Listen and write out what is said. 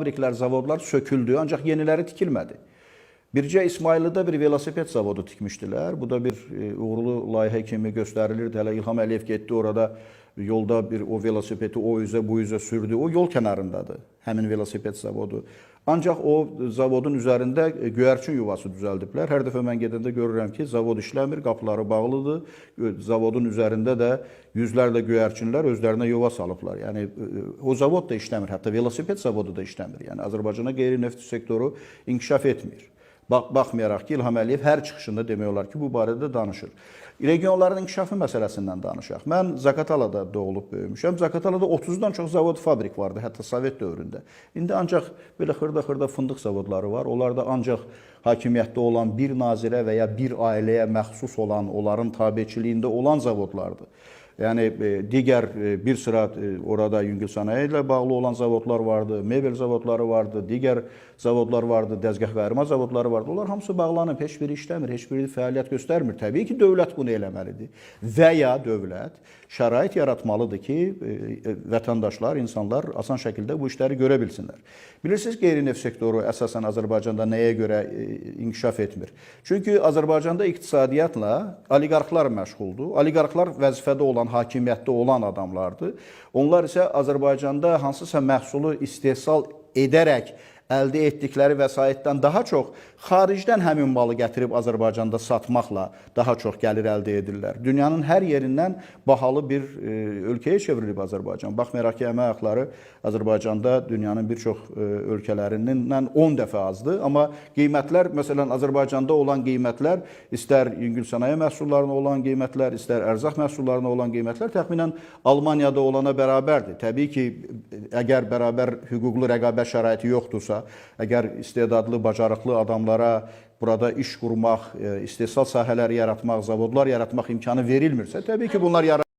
fabriklər, zavodlar söküldü, ancaq yeniləri tikilmədi. Bircə İsmayılıda bir velosiped zavodu tikmişdilər. Bu da bir uğurlu layihə kimi göstərilirdi. Hələ İlham Əliyev getdi orada, yolda bir o velosipedi o üzə bu üzə sürdü. O yol kənarındadır, həmin velosiped zavodu. Ancaq o zavodun üzərində göyərçin yuvası düzəldiblər. Hər dəfə mən gedəndə görürəm ki, zavod işləmir, qapıları bağlıdır. Zavodun üzərində də yüzlərlə göyərçinlər özlərinə yuva salıblar. Yəni o zavod da işləmir, hətta velosiped zavodu da işləmir. Yəni Azərbaycana qeyri-neft sektoru inkişaf etmir. Baxmayaraq ki, İlham Əliyev hər çıxışında demək olar ki, bu barədə danışır. Regionların inkişafı məsələsindən danışaq. Mən Zaqatalada doğulub böyümüşəm. Zaqatalada 30-dan çox zavod, fabrik vardı, hətta Sovet dövründə. İndi ancaq belə xırda-xırda fındıq zavodları var. Onlar da ancaq hakimiyyətdə olan bir nazirə və ya bir ailəyə məxsus olan, onların tabeçiliyində olan zavodlardır. Yəni digər bir sıra orada yüngül sənaye ilə bağlı olan zavodlar vardı, mebel zavodları vardı, digər zavodlar vardı, dəzgah və ərima zavodları vardı. Onlar hamısı bağlanıb, heç biri işləmir, heç biri fəaliyyət göstərmir. Təbii ki, dövlət bunu eləməlidir və ya dövlət şərait yaratmalıdır ki, vətəndaşlar, insanlar asan şəkildə bu işləri görə bilsinlər. Bilirsiniz, qeyri-neft sektoru əsasən Azərbaycanda nəyə görə inkişaf etmir? Çünki Azərbaycanda iqtisadiyyatla oliqarxlar məşğuldur. Oliqarxlar vəzifədə olan, hakimiyyətdə olan adamlardır. Onlar isə Azərbaycanda hansısa məhsulu istehsal edərək əldə etdikləri vəsaitdən daha çox xaricdən həmin malı gətirib Azərbaycanda satmaqla daha çox gəlir əldə edirlər. Dünyanın hər yerindən bahalı bir ölkəyə çevrilib Azərbaycan. Baxmayaraq ki, əmək haqları Azərbaycanda dünyanın bir çox ölkələrindən 10 dəfə azdır. Amma qiymətlər, məsələn, Azərbaycanda olan qiymətlər, istər yüngül sənaye məhsullarına olan qiymətlər, istər ərzaq məhsullarına olan qiymətlər təxminən Almaniyada olana bərabərdir. Təbii ki, əgər bərabər hüquqlu rəqabət şəraiti yoxdursa, əgər istedadlı, bacarıqlı adamlara burada iş qurmaq, istehsal sahələri yaratmaq, zavodlar yaratmaq imkanı verilmirsə, təbii ki, bunlar yaradılır.